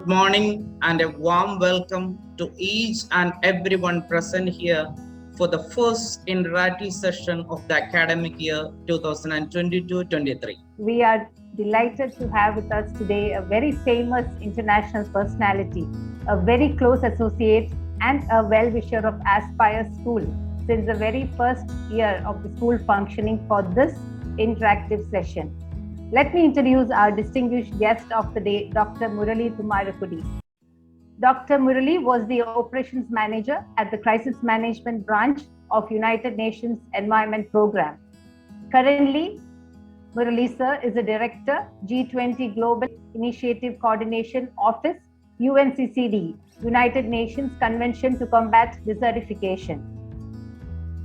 morning and a warm welcome to each and everyone present here for the first interactive session of the academic year 2022-23. We are delighted to have with us today a very famous international personality, a very close associate and a well-wisher of Aspire School since the very first year of the school functioning for this interactive session. Let me introduce our distinguished guest of the day, Dr. Muralee Thummarukudy. Dr. Muralee was the operations manager at the Crisis Management Branch of United Nations Environment Program. Currently, Muralee sir is a director, G20 Global Initiative Coordination Office, UNCCD, United Nations Convention to Combat Desertification.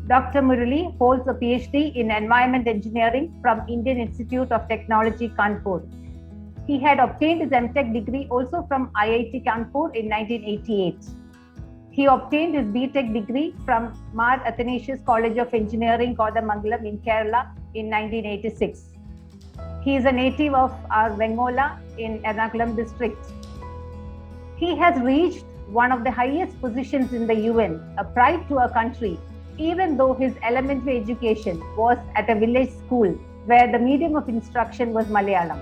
Dr. Muralee holds a PhD in Environment Engineering from Indian Institute of Technology, Kanpur. He had obtained his MTech degree also from IIT Kanpur in 1988. He obtained his BTech degree from Mar Athanasius College of Engineering, Kodamangalam in Kerala in 1986. He is a native of our Vengola in Ernakulam district. He has reached one of the highest positions in the UN, a pride to our country, even though his elementary education was at a village school where the medium of instruction was Malayalam.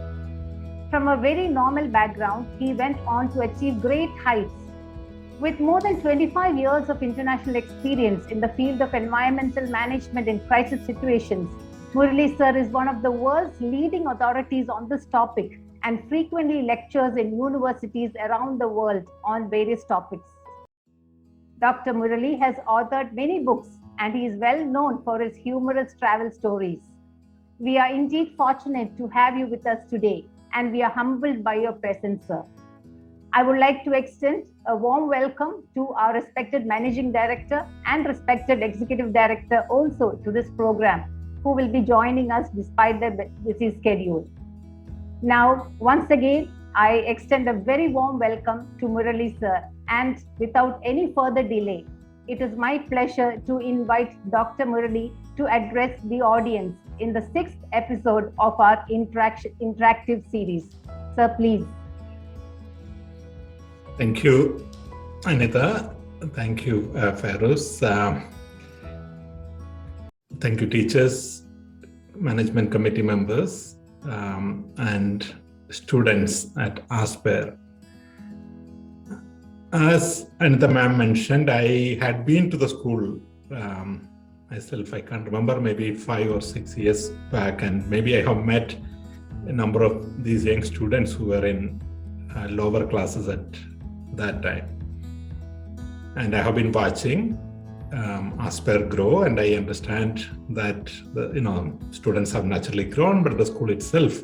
From a very normal background, he went on to achieve great heights. With more than 25 years of international experience in the field of environmental management in crisis situations, Muralee sir is one of the world's leading authorities on this topic and frequently lectures in universities around the world on various topics. Dr. Muralee has authored many books and he is well known for his humorous travel stories. We are indeed fortunate to have you with us today and we are humbled by your presence, sir. I would like to extend a warm welcome to our respected Managing Director and respected Executive Director also to this program, who will be joining us despite their busy schedule. Now, once again, I extend a very warm welcome to Muralee sir, and without any further delay, it is my pleasure to invite Dr. Muralee to address the audience in the 6th episode of our interactive series. Sir, please. Thank you, Anita. Thank you, Feroz. Thank you, teachers, management committee members, and students at Aspire. As Anita ma'am mentioned, I had been to the school myself. I can't remember, maybe 5 or 6 years back, and maybe I have met a number of these young students who were in lower classes at that time. And I have been watching Aspire grow, and I understand that students have naturally grown, but the school itself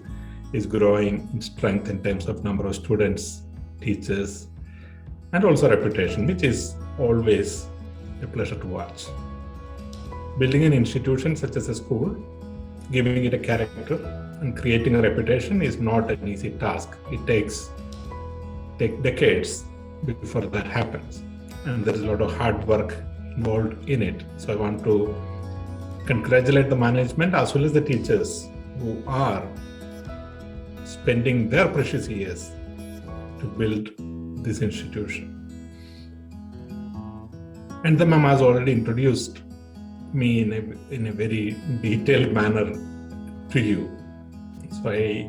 is growing in strength in terms of number of students, teachers, and also reputation, which is always a pleasure to watch. Building an institution such as a school, giving it a character, and creating a reputation is not an easy task. It takes decades before that happens, and there is a lot of hard work involved in it. So I want to congratulate the management as well as the teachers who are spending their precious years to build this institution. And the ma'am has already introduced me in a very detailed manner to you. So I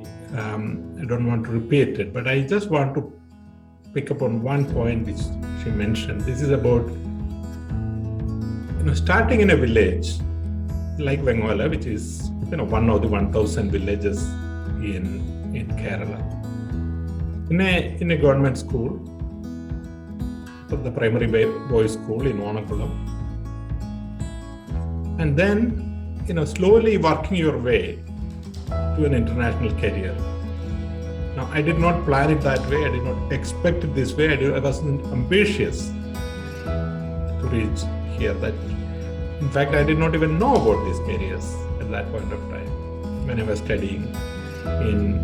don't want to repeat it, but I just want to pick up on one point which she mentioned. This is about starting in a village like Vengola, which is one of the 1,000 villages in Kerala. In a government school, the primary boys school in Onakulam, and then slowly working your way to an international career. Now, I did not plan it that way. I did not expect it this way. I wasn't ambitious to reach here. In fact, I did not even know about these careers at that point of time when I was studying in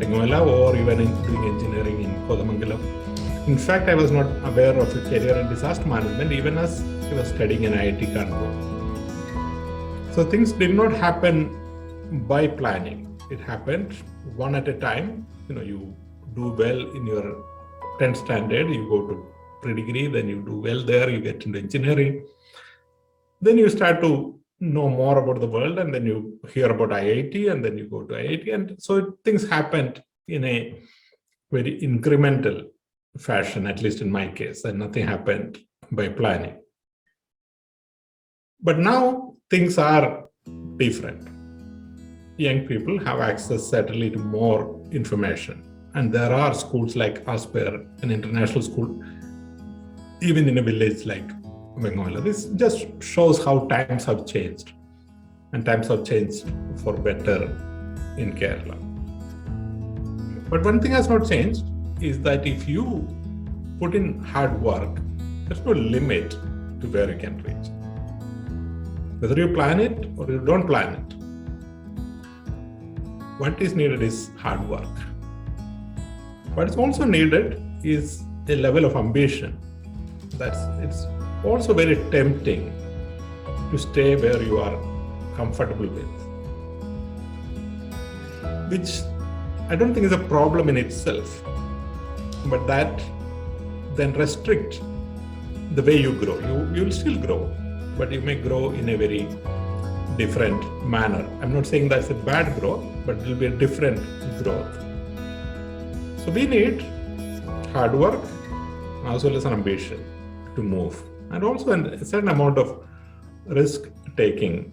Vengola or even doing engineering in Kodamangalam. In fact, I was not aware of a career in disaster management even as I was studying in IIT Kanpur. So things did not happen by planning. It happened one at a time. You do well in your 10th standard, you go to pre-degree, then you do well there, you get into engineering. Then you start to know more about the world, and then you hear about IIT, and then you go to IIT. And so things happened in a very incremental fashion, at least in my case, and nothing happened by planning. But now things are different. Young people have access certainly to more information. And there are schools like Aspire, an international school, even in a village like Bengal. This just shows how times have changed. And times have changed for better in Kerala. But one thing has not changed is that if you put in hard work, there's no limit to where you can reach. Whether you plan it or you don't plan it, what is needed is hard work. What is also needed is a level of ambition. It's also very tempting to stay where you are comfortable with, which I don't think is a problem in itself, but that then restrict the way you grow. You will still grow, but you may grow in a very different manner. I'm not saying that's a bad growth, but it will be a different growth. So we need hard work as well as an ambition to move, and also a certain amount of risk-taking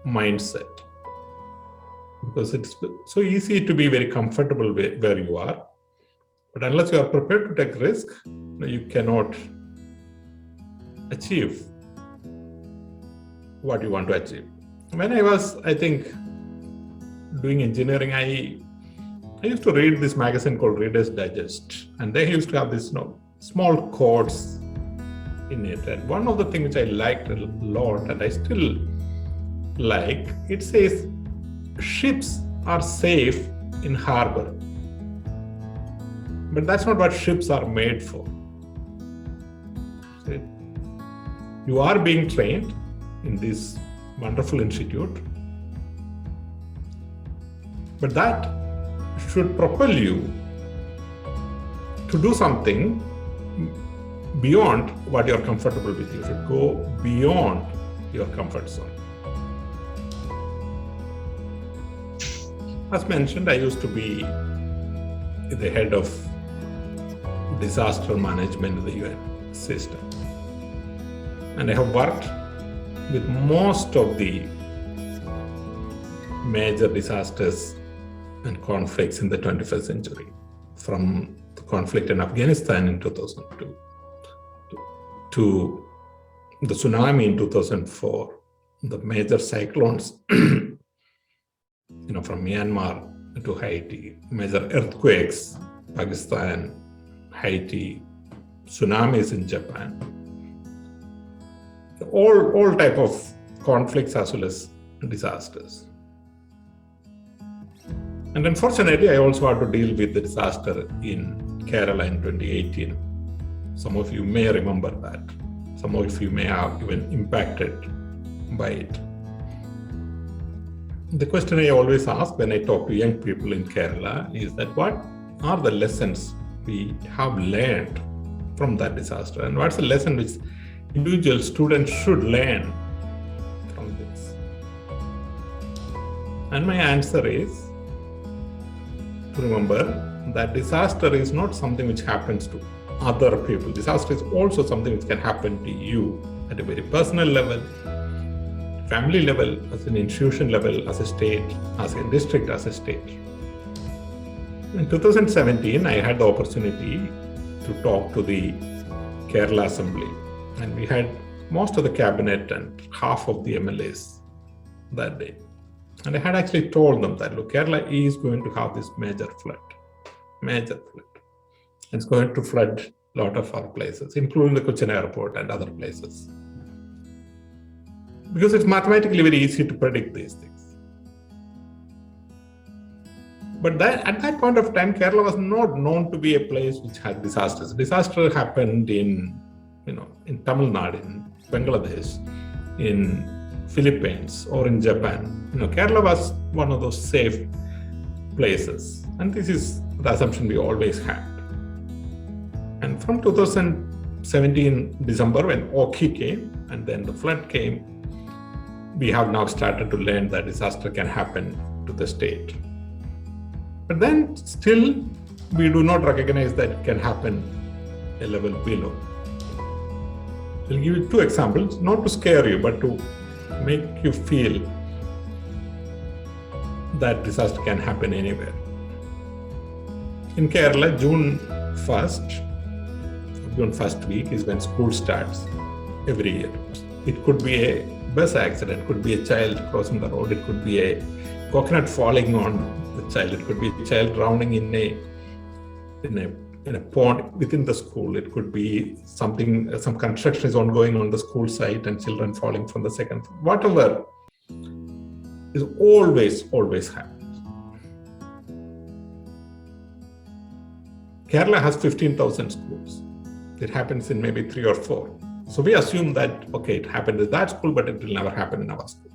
mindset, because it's so easy to be very comfortable where you are, but unless you are prepared to take risk, you cannot achieve what you want to achieve. When I was, I think, doing engineering, I used to read this magazine called Reader's Digest, and they used to have this small quotes in it. And one of the things which I liked a lot, and I still like, it says, ships are safe in harbor. But that's not what ships are made for. See? You are being trained in this wonderful institute, but that should propel you to do something beyond what you're comfortable with. You should go beyond your comfort zone. As mentioned, I used to be the head of disaster management in the UN system. And I have worked with most of the major disasters and conflicts in the 21st century, from the conflict in Afghanistan in 2002 to the tsunami in 2004, the major cyclones from Myanmar to Haiti, major earthquakes, Pakistan, Haiti, tsunamis in Japan, all type of conflicts as well as disasters. And unfortunately, I also had to deal with the disaster in Kerala in 2018. Some of you may remember that. Some of you may have even impacted by it. The question I always ask when I talk to young people in Kerala is that what are the lessons we have learned from that disaster, and what's the lesson which individual students should learn from this? And my answer is to remember that disaster is not something which happens to other people. Disaster is also something which can happen to you at a very personal level, family level, as an institution level, as a state, as a district, as a state. In 2017, I had the opportunity to talk to the Kerala Assembly, and we had most of the cabinet and half of the MLAs that day. And I had actually told them that, look, Kerala is going to have this major flood. It's going to flood a lot of our places, including the Cochin airport and other places. Because it's mathematically very easy to predict these things. But at that point of time, Kerala was not known to be a place which had disasters. Disaster happened in Tamil Nadu, in Bangladesh, in Philippines, or in Japan. Kerala was one of those safe places. And this is the assumption we always had. And from 2017 December, when Oki came and then the flood came, we have now started to learn that disaster can happen to the state. But then still, we do not recognize that it can happen a level below. I'll give you two examples, not to scare you, but to make you feel that disaster can happen anywhere. In Kerala, June 1st week is when school starts every year. It could be a bus accident, it could be a child crossing the road, it could be a coconut falling on the child, it could be a child drowning in a pond within the school, it could be something, some construction is ongoing on the school site and children falling from the second floor. Whatever is always happens. Kerala has 15,000 schools. It happens in maybe 3 or 4. So we assume that, okay, it happened in that school, but it will never happen in our school.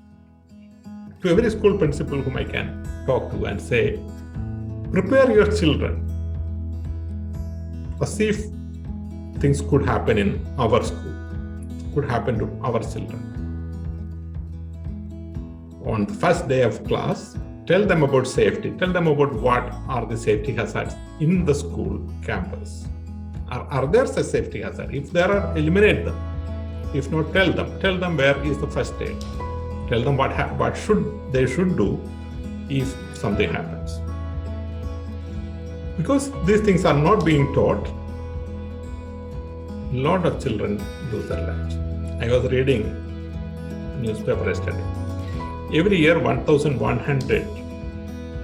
To every school principal whom I can talk to and say, prepare your children. See if things could happen in our school, could happen to our children. On the first day of class, tell them about safety. Tell them about what are the safety hazards in the school campus. Are there a safety hazard? If there are, eliminate them. If not, tell them where is the first aid. Tell them what they should do if something happens. Because these things are not being taught, a lot of children lose their lives. I was reading newspaper yesterday. Every year, 1,100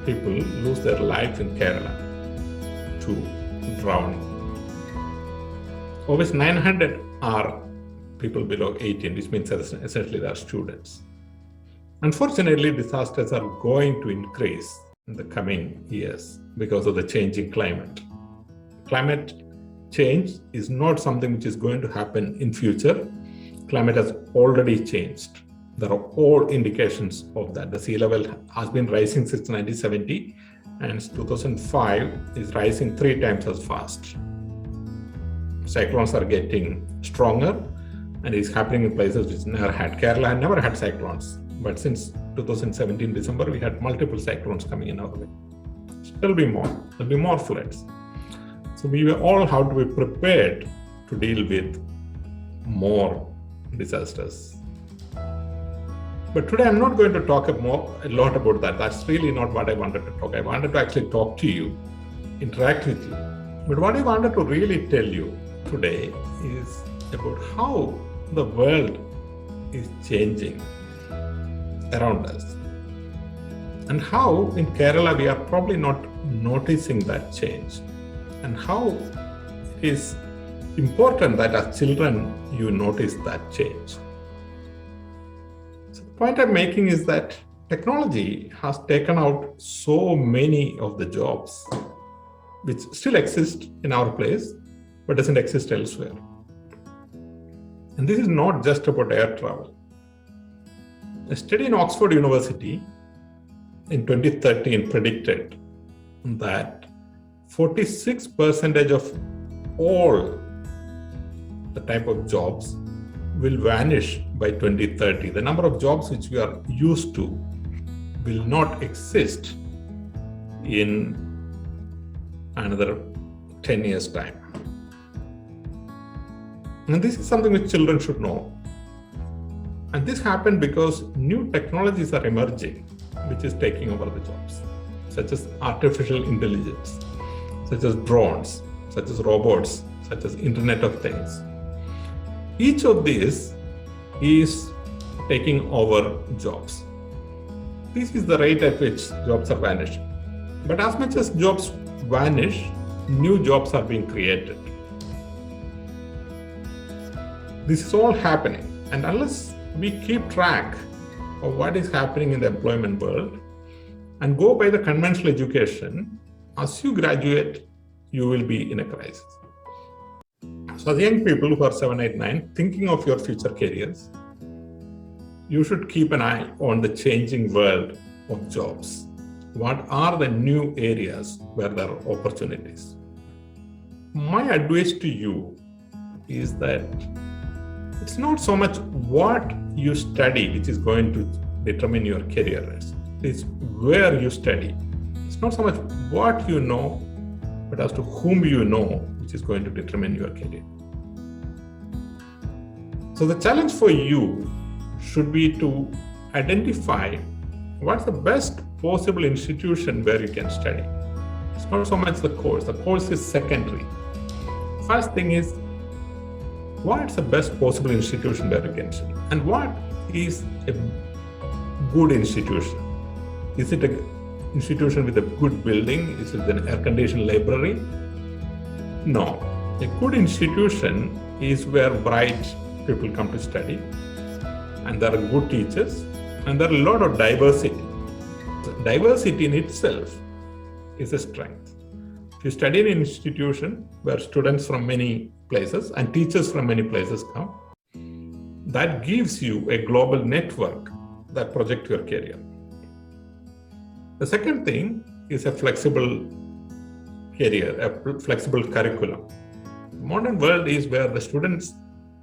people lose their life in Kerala to drowning. Always 900 are people below 18, which means essentially they are students. Unfortunately, disasters are going to increase in the coming years because of the changing climate. Climate change is not something which is going to happen in future. Climate has already changed. There are all indications of that. The sea level has been rising since 1970 and 2005 is rising 3 times as fast. Cyclones are getting stronger and it's happening in places which never had. Kerala had never had cyclones, but since 2017 December, we had multiple cyclones coming in our way. There'll be more floods. So we will all have to be prepared to deal with more disasters. But today I'm not going to talk a lot about that. That's really not what I wanted to talk. I wanted to actually talk to you, interact with you. But what I wanted to really tell you today is about how the world is changing around us. And how in Kerala we are probably not noticing that change. And how it is important that as children you notice that change. So the point I'm making is that technology has taken out so many of the jobs which still exist in our place but doesn't exist elsewhere. And this is not just about air travel. A study in Oxford University in 2013 predicted that 46% of all the type of jobs will vanish by 2030. The number of jobs which we are used to will not exist in another 10 years' time. And this is something which children should know. And this happened because new technologies are emerging, which is taking over the jobs, such as artificial intelligence, such as drones, such as robots, such as Internet of Things. Each of these is taking over jobs. This is the rate at which jobs are vanishing. But as much as jobs vanish, new jobs are being created. This is all happening. And unless we keep track of what is happening in the employment world and go by the conventional education, as you graduate, you will be in a crisis. So as young people who are 7, 8, 9, thinking of your future careers, you should keep an eye on the changing world of jobs. what are the new areas where there are opportunities. My advice to you is that it's not so much what you study which is going to determine your career. It's where you study. It's not so much what you know, but as to whom you know, which is going to determine your career. So the challenge for you should be to identify what's the best possible institution where you can study. It's not so much the course. The course is secondary. First thing is, what's the best possible institution where you can study? And what is a good institution? Is it an institution with a good building? Is it an air-conditioned library? No. A good institution is where bright people come to study, and there are good teachers, and there are a lot of diversity. So diversity in itself is a strength. If you study in an institution where students from many places and teachers from many places come, that gives you a global network that projects your career. The second thing is a flexible career, a flexible curriculum. The modern world is where the students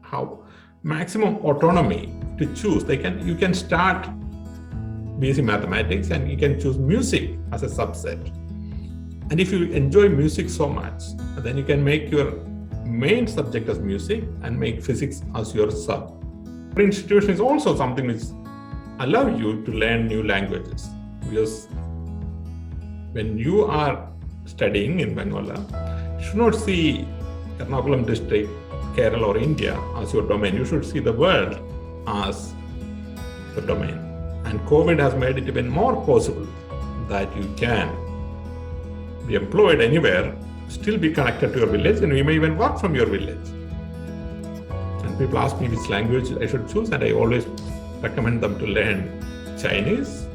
have maximum autonomy to choose. You can start BSc Mathematics and you can choose music as a subset. And if you enjoy music so much, then you can make your main subject as music and make physics as your sub. The institution is also something which allows you to learn new languages, because when you are studying in Bengal, you should not see Ernakulam district, Kerala or India as your domain. You should see the world as the domain. And COVID has made it even more possible that you can be employed anywhere, still be connected to your village, and you may even work from your village. And people ask me which language I should choose, and I always recommend them to learn Chinese,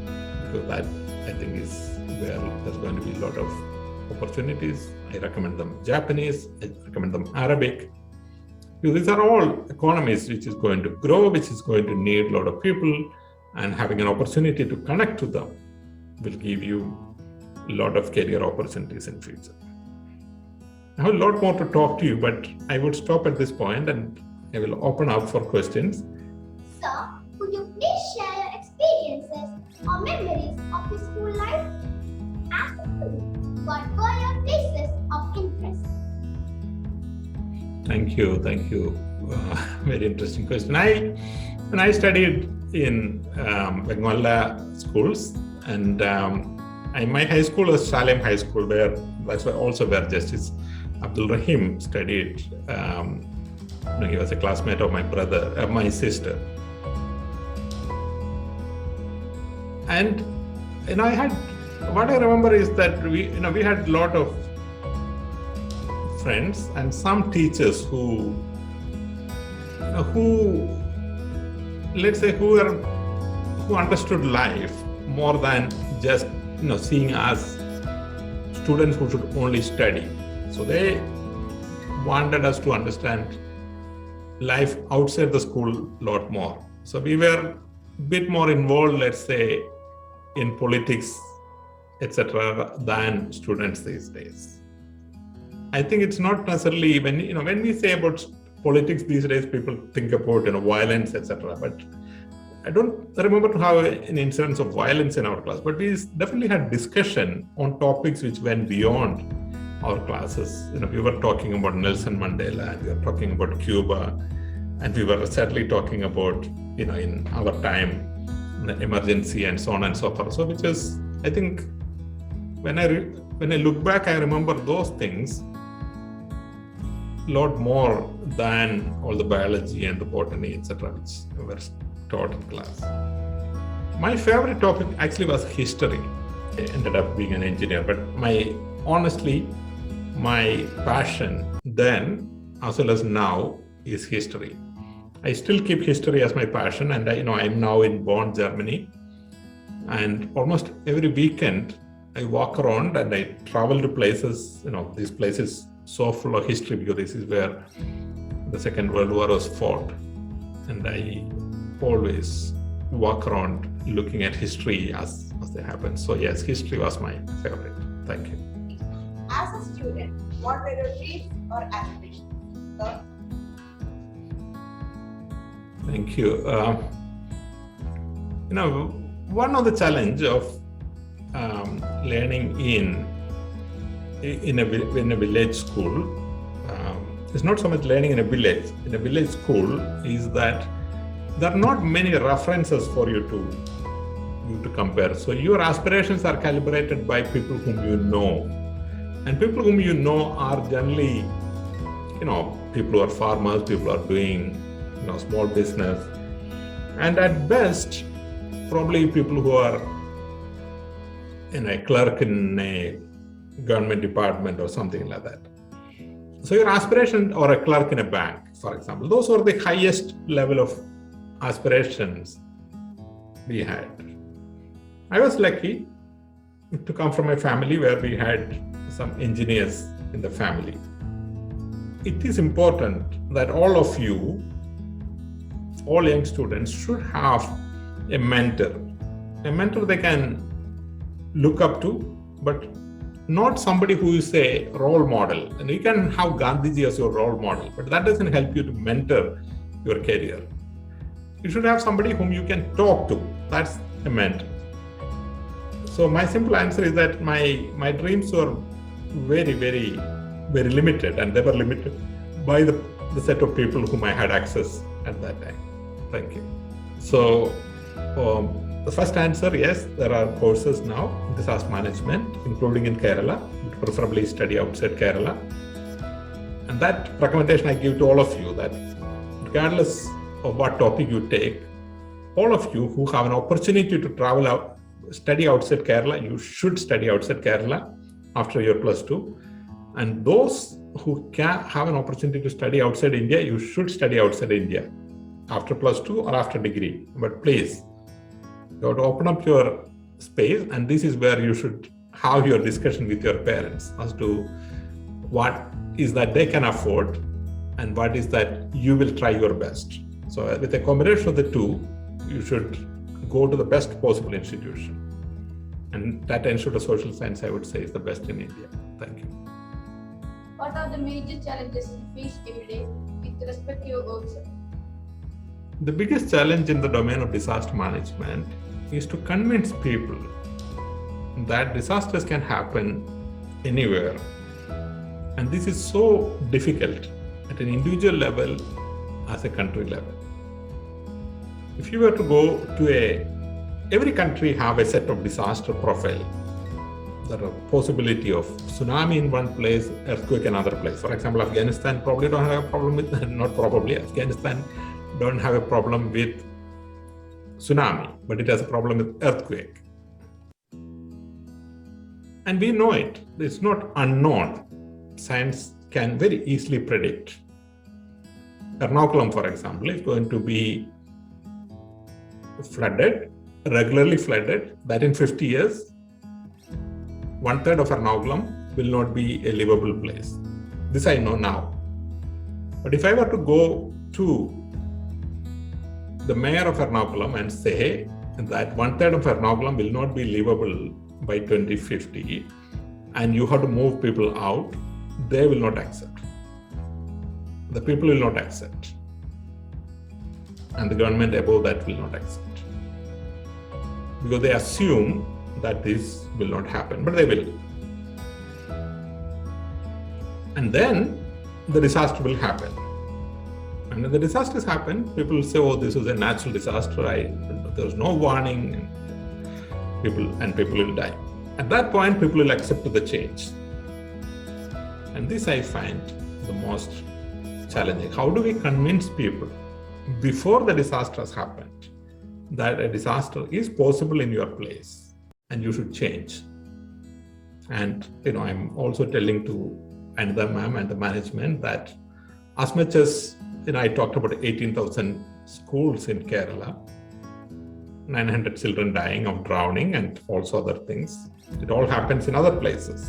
because that I think is where there's going to be a lot of opportunities. I recommend them Japanese, I recommend them Arabic. These are all economies which is going to grow, which is going to need a lot of people, and having an opportunity to connect to them will give you a lot of career opportunities in future. I have a lot more to talk to you, but I would stop at this point and I will open up for questions. Sir, could you please share your experiences or memories of your school life? And what were your places of interest? Thank you. Very interesting question. When I studied in Bengal schools, and my high school was Salem High School, where that's also where Justice Abdul Rahim studied. He was a classmate of my sister. And what I remember is that we had a lot of friends and some teachers who understood life more than just seeing us students who should only study. So they wanted us to understand life outside the school a lot more. So we were a bit more involved, let's say, in politics, etc., than students these days. I think it's not necessarily when we say about politics these days, people think about violence, etc. But I don't remember to have an incidence of violence in our class. But we definitely had discussion on topics which went beyond our classes. We were talking about Nelson Mandela, and we were talking about Cuba, and we were certainly talking about in our time the emergency and so on and so forth. So which is, I think, when I look back, I remember those things a lot more than all the biology and the botany, etc., which were taught in class. My favorite topic actually was history. I ended up being an engineer, but honestly, my passion then, as well as now, is history. I still keep history as my passion, and I'm now in Bonn, Germany, and almost every weekend I walk around and I travel to places. These places so full of history, because this is where the Second World War was fought, and I always walk around looking at history as as they happen. So yes, history was my favorite. Thank you. As a student, what were your dreams or aspirations? Sir? Thank you. One of the challenge of learning in a village school is not so much learning in a village. In a village school is that there are not many references for you to compare. So your aspirations are calibrated by people whom you know, and people whom you know are generally, people who are farmers, people who are doing, small business, and at best, probably people who are a clerk in a government department or something like that. So your aspiration, or a clerk in a bank, for example, those are the highest level of aspirations we had. I was lucky to come from a family where we had some engineers in the family. It is important that all of you, all young students, should have a mentor they can look up to, but not somebody who is a role model. And you can have Gandhiji as your role model, but that doesn't help you to mentor your career. You should have somebody whom you can talk to. That's a mentor. So my simple answer is that my dreams were very, very, very limited, and they were limited by the set of people whom I had access at that time. Thank you. So the first answer, yes, there are courses now in disaster management, including in Kerala, preferably study outside Kerala. And that recommendation I give to all of you, that regardless of what topic you take, all of you who have an opportunity to travel out, study outside Kerala, you should study outside Kerala after your +2. And those who can have an opportunity to study outside India, you should study outside India after +2 or after degree. But please, you have to open up your space, and this is where you should have your discussion with your parents as to what is that they can afford and what is that you will try your best. So with a combination of the two, you should go to the best possible institution. And that Institute of Social Science, I would say, is the best in India. Thank you. What are the major challenges you face every day with respect to your work, sir? The biggest challenge in the domain of disaster management is to convince people that disasters can happen anywhere. And this is so difficult at an individual level as a country level. If you were to go to every country have a set of disaster profile. There are possibility of tsunami in one place, earthquake in another place. For example, Afghanistan probably don't have a problem with, Afghanistan don't have a problem with tsunami, but it has a problem with earthquake. And we know it. It's not unknown. Science can very easily predict. Ernakulam, for example, is going to be flooded, regularly flooded, that in 50 years, 1/3 of Ernakulam will not be a livable place. This I know now. But if I were to go to the mayor of Ernakulam and say that 1/3 of Ernakulam will not be livable by 2050 and you have to move people out, they will not accept. The people will not accept. And the government above that will not accept. Because they assume that this will not happen, but they will. And then the disaster will happen. And when the disasters happen, people will say, oh, this is a natural disaster. There's no warning. People will die. At that point, people will accept the change. And this I find the most challenging. How do we convince people before the disaster has happened that a disaster is possible in your place and you should change? And I'm also telling to Anitha ma'am and the management that as much as I talked about 18,000 schools in Kerala, 900 children dying of drowning and also other things. It all happens in other places.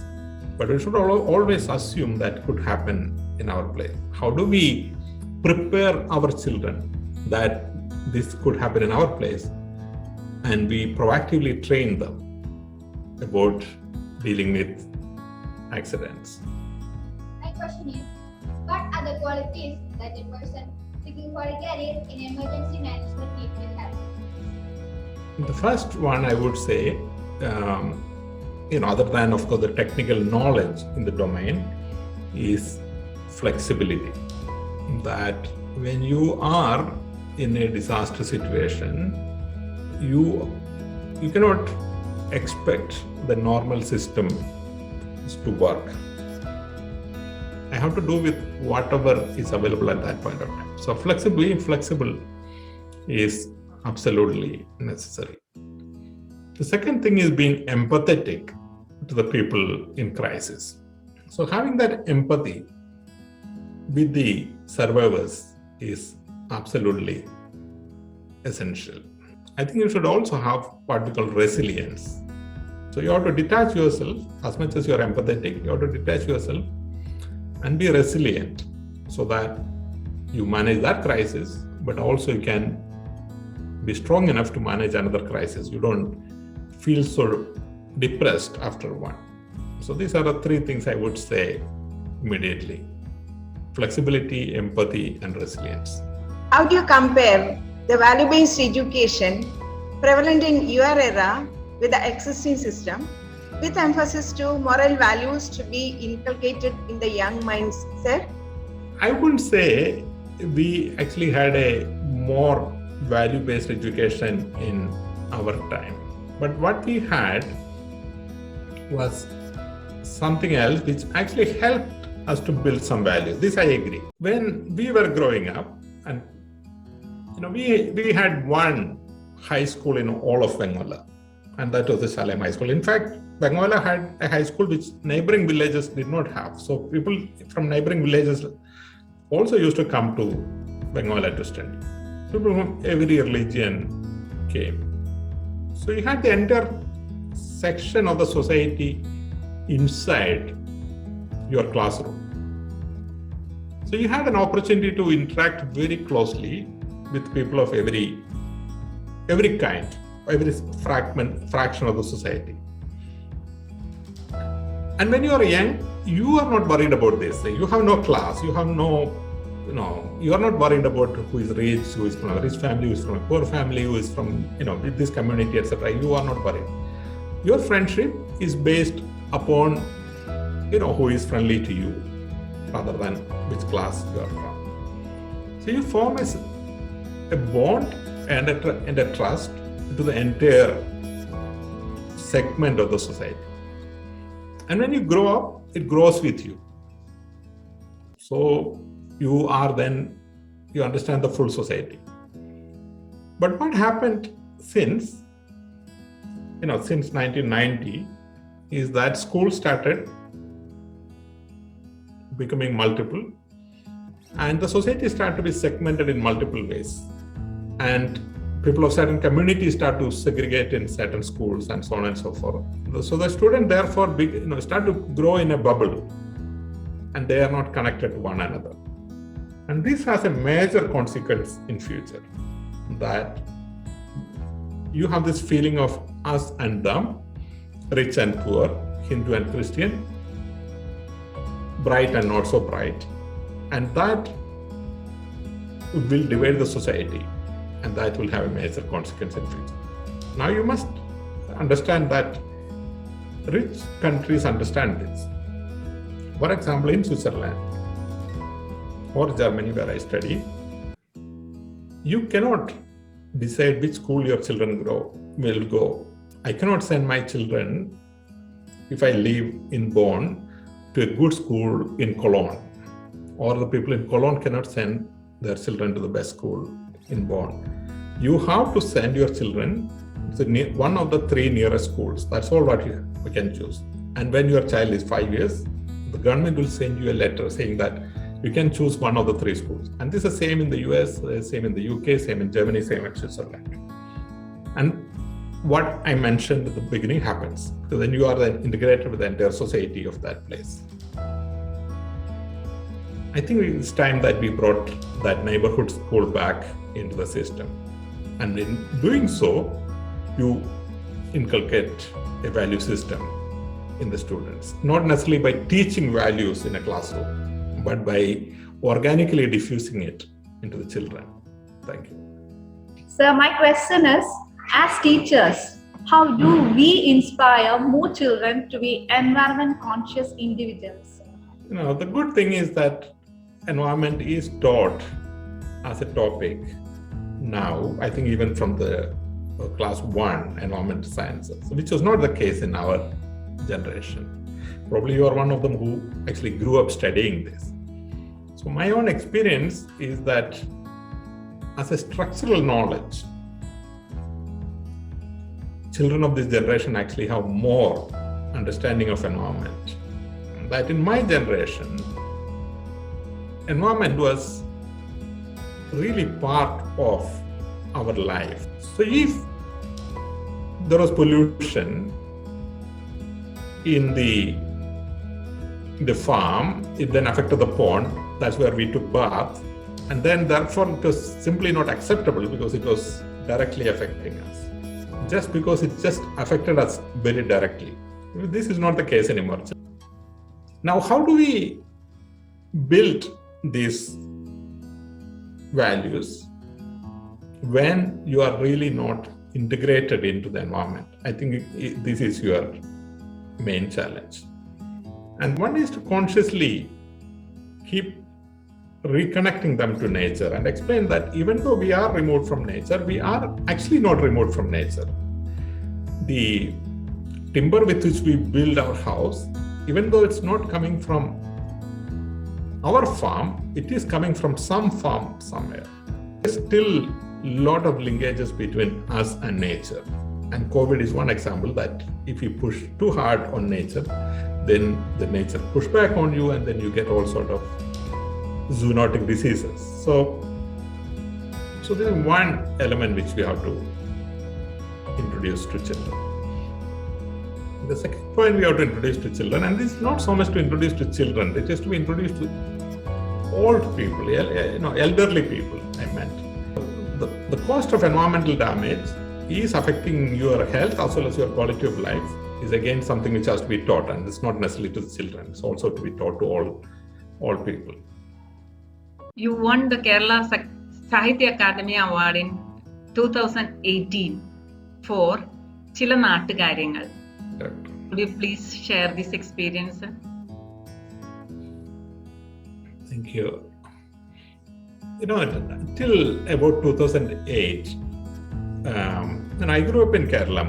But we should always assume that could happen in our place. How do we prepare our children that this could happen in our place? and we proactively train them about dealing with accidents. My question is, what are the qualities that a person seeking for a career in emergency management need will have? The first one I would say, other than of course the technical knowledge in the domain, is flexibility. That when you are in a disaster situation, you cannot expect the normal system to work. I have to do with whatever is available at that point of time. So being flexible is absolutely necessary. The second thing is being empathetic to the people in crisis. So having that empathy with the survivors is absolutely essential. I think you should also have what we call resilience. So you have to detach yourself, as much as you are empathetic, you have to detach yourself and be resilient so that you manage that crisis, but also you can be strong enough to manage another crisis. You don't feel so depressed after one. So these are the three things I would say immediately: flexibility, empathy, and resilience. How do you compare the value-based education prevalent in your era with the existing system, with emphasis to moral values to be inculcated in the young minds, sir? I wouldn't say we actually had a more value-based education in our time. But what we had was something else which actually helped us to build some values. This I agree. When we were growing up, and we had one high school in all of Benguela, and that was the Salem High School. In fact, Benguela had a high school which neighboring villages did not have. So people from neighboring villages also used to come to Benguela to study. People from every religion came. So you had the entire section of the society inside your classroom. So you had an opportunity to interact very closely with people of every kind, every fraction of the society. And when you are young, you are not worried about this. You have no class, you are not worried about who is rich, who is from a rich family, who is from a poor family, who is from, this community, etc. You are not worried. Your friendship is based upon, who is friendly to you, rather than which class you are from. So you form a bond and a trust to the entire segment of the society. And when you grow up, it grows with you. So you understand the full society. But what happened since 1990 is that schools started becoming multiple, and the society started to be segmented in multiple ways. And people of certain communities start to segregate in certain schools and so on and so forth. So the student therefore start to grow in a bubble, and they are not connected to one another. And this has a major consequence in future, that you have this feeling of us and them, rich and poor, Hindu and Christian, bright and not so bright, and that will divide the society, and that will have a major consequence in future. Now you must understand that rich countries understand this. For example, in Switzerland or Germany, where I study, you cannot decide which school your children will go. I cannot send my children, if I live in Bonn, to a good school in Cologne, or the people in Cologne cannot send their children to the best school in Bonn. You have to send your children to one of the three nearest schools. That's all what you can choose. And when your child is 5 years, the government will send you a letter saying that you can choose one of the three schools. And this is the same in the US, same in the UK, same in Germany, same in Switzerland. And what I mentioned at the beginning happens. So then you are then integrated with the entire society of that place. I think it's time that we brought that neighborhood school back into the system. And in doing so, you inculcate a value system in the students, not necessarily by teaching values in a classroom, but by organically diffusing it into the children. Thank you. So my question is, as teachers, how do we inspire more children to be environment conscious individuals? The good thing is that environment is taught as a topic now, I think even from the class 1 environmental sciences, which was not the case in our generation. Probably you are one of them who actually grew up studying this. So my own experience is that as a structural knowledge, children of this generation actually have more understanding of environment. That in my generation, environment was really part of our life. So if there was pollution in the farm, it then affected the pond. That's where we took bath. And then therefore it was simply not acceptable because it was directly affecting us. Just because it just affected us very directly. This is not the case anymore. Now, how do we build these values when you are really not integrated into the environment? I think this is your main challenge. And one is to consciously keep reconnecting them to nature and explain that even though we are removed from nature, we are actually not removed from nature. The timber with which we build our house, even though it's not coming from our farm, it is coming from some farm somewhere. There's still a lot of linkages between us and nature. And COVID is one example that if you push too hard on nature, then the nature push back on you and then you get all sort of zoonotic diseases. So this is one element which we have to introduce to children. The second point we have to introduce to children, and this is not so much to introduce to children, it is to be introduced to old people, elderly people, I meant. The cost of environmental damage is affecting your health as well as your quality of life is again something which has to be taught, and it's not necessarily to the children, it's also to be taught to all people. You won the Kerala Sahitya Academy Award in 2018 for Chila Naattukaryangal. Correct. Would you please share this experience? Thank you. Till about 2008, and I grew up in Kerala,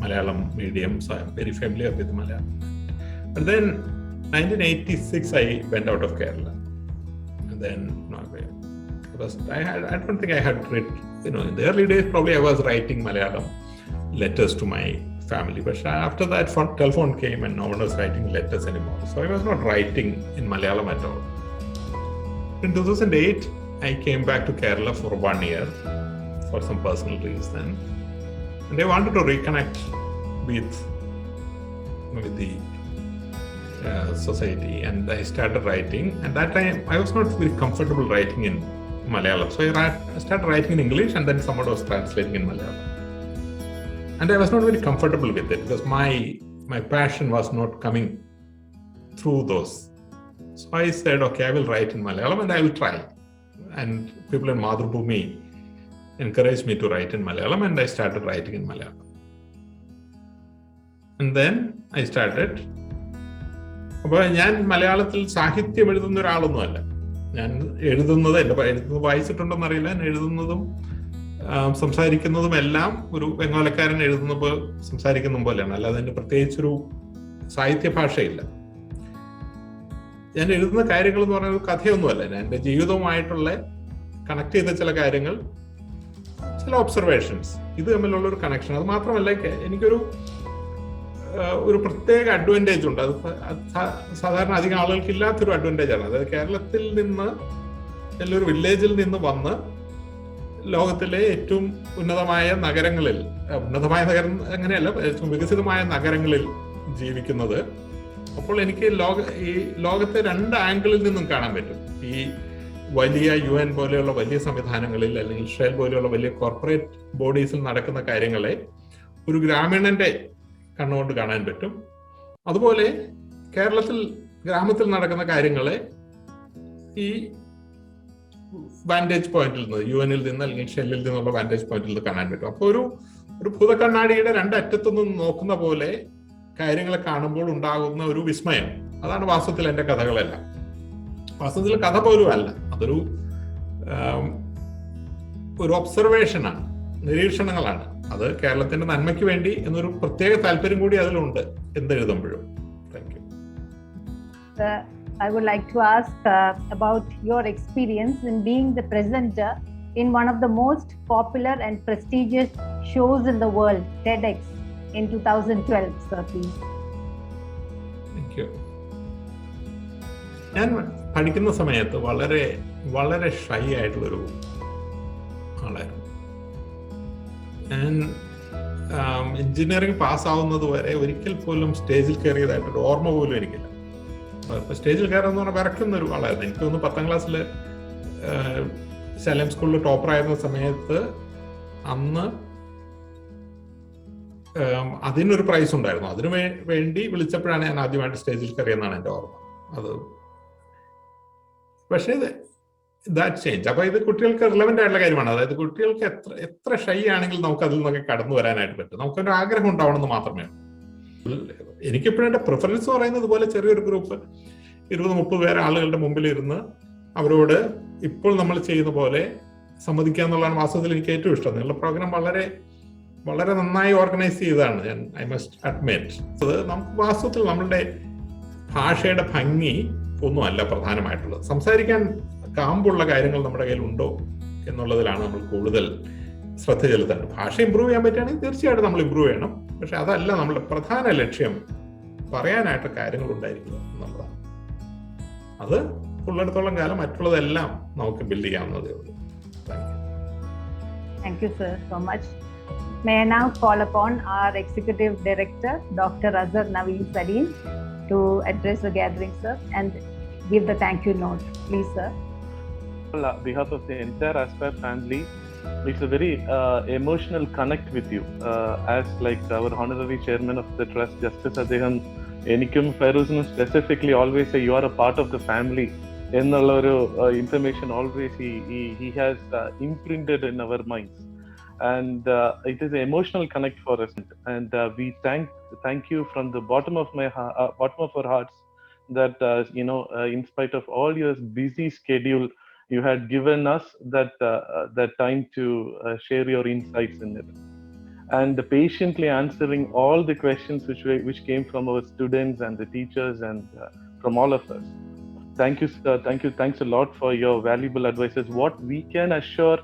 Malayalam medium, so I'm very familiar with Malayalam. But then 1986, I went out of Kerala. And then I don't think I had read, in the early days, probably I was writing Malayalam letters to my family. But after that, telephone came and no one was writing letters anymore. So I was not writing in Malayalam at all. In 2008, I came back to Kerala for 1 year for some personal reason. And I wanted to reconnect with the society, and I started writing. And that time, I was not very comfortable writing in Malayalam. So I started writing in English, and then someone was translating in Malayalam. And I was not very comfortable with it because my passion was not coming through those. So I said, okay, I will write in Malayalam and I will try. And people in Madhubhumi encouraged me to write in Malayalam, and I started writing in Malayalam. And then I started. അപ്പോൾ ഞാൻ മലയാളത്തിൽ സാഹിത്യം എഴുതുന്ന ഒരാളൊന്നുമല്ല. ഞാൻ എഴുതുന്നത് വായിച്ചിട്ടുണ്ടെന്ന് അറിയില്ല. ഞാൻ എഴുതുന്നതും സംസാരിക്കുന്നതും എല്ലാം ഒരു ബംഗാളക്കാരൻ എഴുതുമ്പോൾ സംസാരിക്കുന്ന പോലെയാണ്. അല്ലാതെ എൻ്റെ പ്രത്യേകിച്ചൊരു സാഹിത്യ ഭാഷയില്ല. ഞാൻ എഴുതുന്ന കാര്യങ്ങൾ എന്ന് പറഞ്ഞ ഒരു കഥയൊന്നുമല്ല. ഞാൻ എൻ്റെ ജീവിതവുമായിട്ടുള്ള കണക്ട് ചെയ്ത ചില കാര്യങ്ങൾ, ചില ഒബ്സർവേഷൻസ്, ഇത് തമ്മിലുള്ള ഒരു കണക്ഷൻ. അത് മാത്രമല്ല, എനിക്കൊരു പ്രത്യേക അഡ്വാൻറ്റേജ് ഉണ്ട്. അത് സാധാരണ അധികം ആളുകൾക്ക് ഇല്ലാത്തൊരു അഡ്വാൻറ്റേജ് ആണ്. അതായത് കേരളത്തിൽ നിന്ന് ഒരു വില്ലേജിൽ നിന്ന് വന്ന് ലോകത്തിലെ ഏറ്റവും ഉന്നതമായ നഗരങ്ങളിൽ, അങ്ങനെയല്ല, ഏറ്റവും വികസിതമായ നഗരങ്ങളിൽ ജീവിക്കുന്നത്. അപ്പോൾ എനിക്ക് ഈ ലോകത്തെ രണ്ട് ആംഗിളിൽ നിന്നും കാണാൻ പറ്റും. ഈ വലിയ UN പോലെയുള്ള വലിയ സംവിധാനങ്ങളിൽ അല്ലെങ്കിൽ ഇസ്രായേൽ പോലെയുള്ള വലിയ കോർപ്പറേറ്റ് ബോഡീസിൽ നടക്കുന്ന കാര്യങ്ങളെ ഒരു ഗ്രാമീണന്റെ കണ്ണുകൊണ്ട് കാണാൻ പറ്റും. അതുപോലെ കേരളത്തിൽ ഗ്രാമത്തിൽ നടക്കുന്ന കാര്യങ്ങളെ ഈ വാൻറ്റേജ് പോയിന്റിൽ നിന്ന്, UN-ൽ നിന്ന് അല്ലെങ്കിൽ ഷെല്ലിൽ നിന്നുള്ള വാൻറ്റേജ് പോയിന്റിൽ നിന്ന് കാണാൻ പറ്റും. അപ്പോൾ ഒരു ഭൂതക്കണ്ണാടിയുടെ രണ്ടറ്റത്തുനിന്ന് നോക്കുന്ന പോലെ കാര്യങ്ങളെ കാണുമ്പോൾ ഉണ്ടാകുന്ന ഒരു വിസ്മയം, അതാണ് വാസ്തവത്തിൽ എൻ്റെ കഥകളെല്ലാം. വാസ്തവത്തിൽ കഥ പോലും അല്ല, അതൊരു ഒബ്സർവേഷനാണ്, നിരീക്ഷണങ്ങളാണ്. അത് കേരളത്തിന്റെ നന്മയ്ക്ക് വേണ്ടി എന്നൊരു പ്രത്യേക താല്പര്യം കൂടി അതിലുണ്ട് എന്തെഴുതുമ്പോഴും. Thank you. I would like to ask about your experience in being the presenter in one of the most popular and prestigious shows in the world, TEDx, in 2012, sir, please. Thank you. ഞാൻ പഠിക്കുന്ന സമയത്ത് വളരെ വളരെ shy ആയിട്ടുള്ളൊരു ആളായിരുന്നു. ഞാൻ engineering പാസ്സാവുന്നത് വരെ ഒരിക്കൽ പോലും സ്റ്റേജിൽ കയറിയതായിട്ടൊരു ഓർമ്മ പോലും എനിക്കില്ല. സ്റ്റേജിൽ കയറുന്ന പറഞ്ഞാൽ വിറയ്ക്കുന്ന ഒരു ആളായിരുന്നു. എനിക്ക് തോന്നുന്നു 10ാം ക്ലാസ്സിൽ ശാലേം സ്കൂളിൽ ടോപ്പർ ആയിരുന്ന സമയത്ത് അന്ന് അതിനൊരു പ്രൈസ് ഉണ്ടായിരുന്നു. അതിനു വേണ്ടി വിളിച്ചപ്പോഴാണ് ഞാൻ ആദ്യമായിട്ട് സ്റ്റേജിൽ കയറിയെന്നാണ് എൻ്റെ ഓർമ്മ. അത് പക്ഷേ ദാറ്റ് ചേഞ്ച്. അപ്പൊ ഇത് കുട്ടികൾക്ക് റിലവൻ്റ് ആയിട്ടുള്ള കാര്യമാണ്. അതായത് കുട്ടികൾക്ക് എത്ര ഷൈ ആണെങ്കിൽ നമുക്ക് അതിൽ നിന്നൊക്കെ കടന്നു വരാനായിട്ട് പറ്റും. നമുക്കൊരു ആഗ്രഹം ഉണ്ടാവണമെന്ന് മാത്രമേ ഉള്ളൂ. എനിക്കിപ്പോഴും എൻ്റെ പ്രിഫറൻസ് പറയുന്നത് പോലെ ചെറിയൊരു ഗ്രൂപ്പ് 20-30 പേര് ആളുകളുടെ മുമ്പിൽ ഇരുന്ന് അവരോട് ഇപ്പോൾ നമ്മൾ ചെയ്യുന്ന പോലെ സമ്മതിക്കുക എന്നുള്ളതാണ് വാസ്തവത്തിൽ എനിക്ക് ഏറ്റവും ഇഷ്ടം. നിങ്ങളുടെ പ്രോഗ്രാം വളരെ വളരെ നന്നായി ഓർഗനൈസ് ചെയ്തതാണ്. ഞാൻ ഐ മസ്റ്റ് അഡ്മിറ്റ്. അത് നമുക്ക് വാസ്തവത്തിൽ നമ്മളുടെ ഭാഷയുടെ ഭംഗി ഒന്നുമല്ല പ്രധാനമായിട്ടുള്ളത്. സംസാരിക്കാൻ കാമ്പുള്ള കാര്യങ്ങൾ നമ്മുടെ കയ്യിലുണ്ടോ എന്നുള്ളതിലാണ് നമ്മൾ കൂടുതൽ ശ്രദ്ധ ചെലുത്തേണ്ടത്. ഭാഷ ഇമ്പ്രൂവ് ചെയ്യാൻ പറ്റുകയാണെങ്കിൽ തീർച്ചയായിട്ടും നമ്മൾ ഇമ്പ്രൂവ് ചെയ്യണം. പക്ഷെ അതല്ല നമ്മുടെ പ്രധാന ലക്ഷ്യം. പറയാനായിട്ട് കാര്യങ്ങൾ ഉണ്ടായിരിക്കുക എന്നുള്ളതാണ്. അത് ഉള്ളിടത്തോളം കാലം മറ്റുള്ളതെല്ലാം നമുക്ക് ബിൽഡ് ചെയ്യാവുന്നതേ ഉള്ളൂ. Thank you, sir, so much. May I now call upon our Executive Director, Dr. Azhar Naveen Salim, to address the gathering, sir, and give the thank you note. Please, sir. On behalf of the entire Aspire family, it's a very emotional connect with you. As like our honorary chairman of the trust, Justice Adeham, എനിക്കും ഫൈറൂസിനും specifically always say you are a part of the family എന്നുള്ള ഒരു information always he has imprinted in our minds, and it is an emotional connect for us, and we thank you from the bottom of our hearts that in spite of all your busy schedule, you had given us that time to share your insights in it, and patiently answering all the questions which came from our students and the teachers and from all of us. Thank you, sir. Thanks a lot for your valuable advices. What we can assure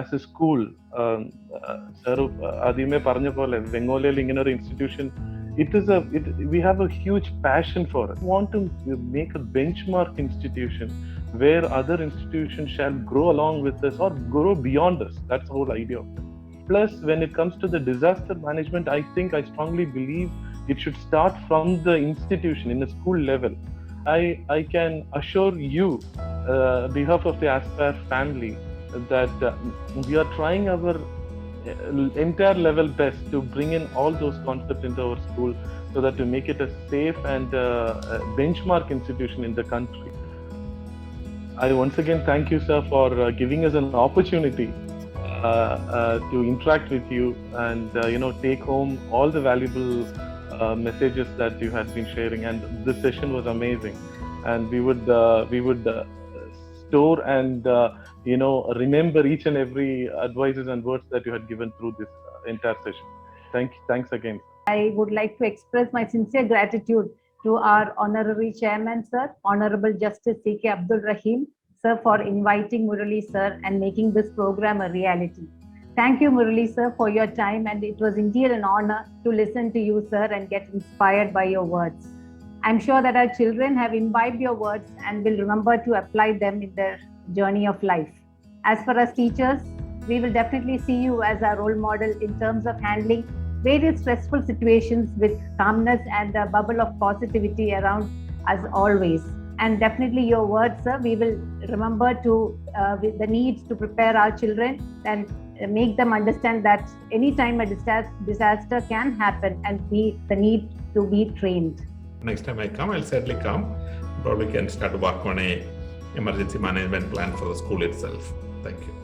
as a school, sir, adime paranja pole Bengalil ingane oru institution, we have a huge passion for it. We want to make a benchmark institution where other institutions shall grow along with us or grow beyond us. That's the whole idea of it. Plus, when it comes to the disaster management, I strongly believe it should start from the institution in a school level. I can assure you, behalf of the Aspire family, that we are trying our entire level best to bring in all those concepts into our school so that to make it a safe and benchmark institution in the country. I once again thank you, sir, for giving us an opportunity to interact with you and take home all the valuable messages that you had been sharing, and this session was amazing, and we would store and remember each and every advices and words that you had given through this entire session. Thanks again. I would like to express my sincere gratitude to our honorary chairman, sir, Honorable Justice C.K. Abdul Rahim, sir, for inviting Muralee sir and making this program a reality. Thank you, Muralee sir, for your time, and it was indeed an honor to listen to you, sir, and get inspired by your words. I'm sure that our children have imbibed your words and will remember to apply them in their journey of life. As for us teachers, we will definitely see you as our role model in terms of handling various stressful situations with calmness and a bubble of positivity around us always. And definitely your words, sir, we will remember to with the need to prepare our children and make them understand that anytime a disaster can happen, and the need to be trained. Next time I come, I'll certainly come. Probably can start to work on a emergency management plan for the school itself. Thank you.